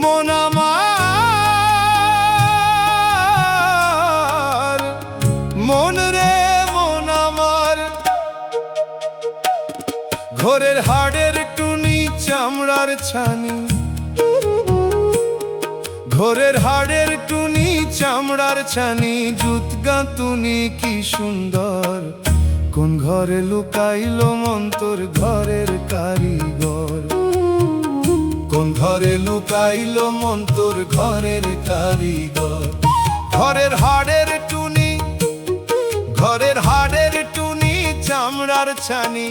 মন আমার, মন রে মন আমার, ঘরের হাড়ের টুনি চামড়ার ছানি, ঘরের হাড়ের টুনি চামড়ার ছানি, জুত গাঁথুনি কি সুন্দর, কোন ঘরে লুকাইলো মন তোর ঘরের কারিগর, কোন ঘরে লুকাইলো মন তোর ঘরের কারিগর। ঘরের হাড়ের টুনি, ঘরের হাড়ের টুনি চামড়ার ছানি,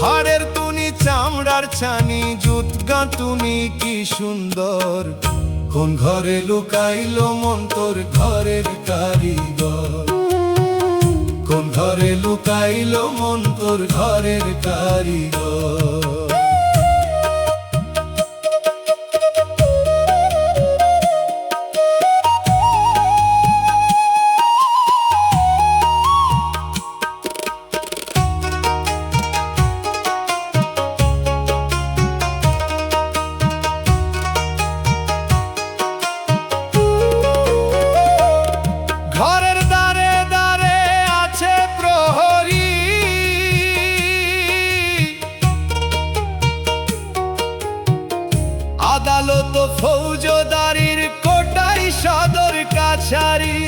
হাড়ের টুনি চামড়ার ছানি, জুত গাঁথুনি কি সুন্দর, কোন ঘরে লুকাইলো মন তোর ঘরের কারিগর, কোন ঘরে লুকাইলো মন তোর ঘরের কারিগর। ঘরের দ্বারে দ্বারে আছে প্রহরী, আদালত ফৌজদারির কোটাই সদর কাছারি,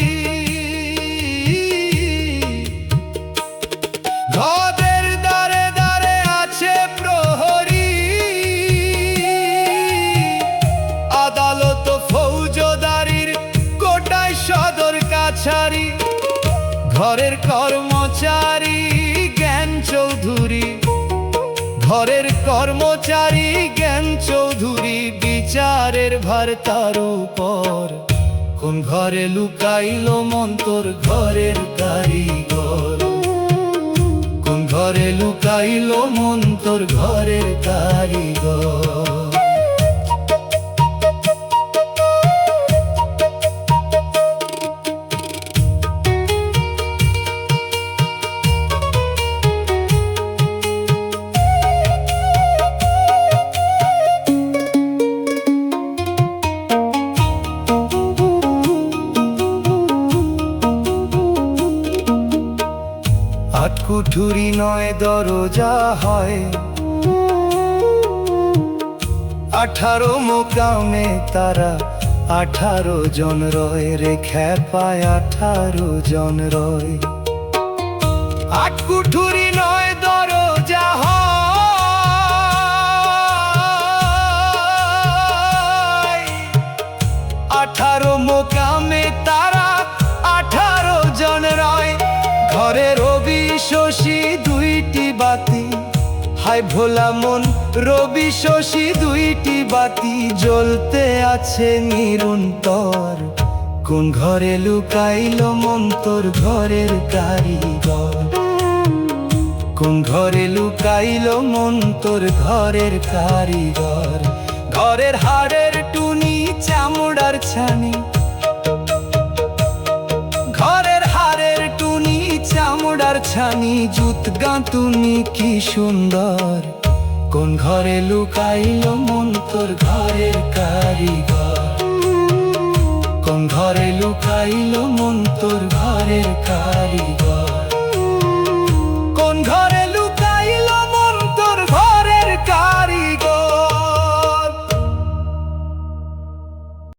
ঘরের দ্বারে দ্বারে আছে প্রহরী, আদালত ফৌজদারির কোটাই সদর কাছারি, ঘরের কর্মচারী জ্ঞান চৌধুরী, ঘরের কর্মচারী জ্ঞান চৌধুরী, বিচারের ভার তার উপর, কোন ঘরে লুকাইলো মন তোর ঘরের কারিগর, কোন ঘরে লুকাইলো মন তোর ঘরের কারিগর। আট কুঠুরি নয় দরজা হয়, 18 মোকামে তারা 18 জন রয় রে খেপায় 18 জন রয়। আট কুঠুরি নয় দরজা হয়, 18 মোকামে তারা 18 জন রয়। ঘরে রবি শশী দুইটি বাতি, হায় ভোলা মন রবি শশী দুইটি বাতি জ্বলতে আছে নিরন্তর, কোন ঘরে লুকাইলো মন তোর ঘরের কারিগর, কোন ঘরে লুকাইলো মন তোর ঘরের কারিগর। ঘরের হাড়ের টুনি চামড়ার ছানি, ঘরের হাড়ের টুনি চামড়ার ছানি, জুত গাঁথুনি কি সুন্দর, কোন ঘরে লুকাইলো মন তোর ঘরের কারিগর, কোন ঘরে লুকাইলো মন তোর ঘরের কারিগর।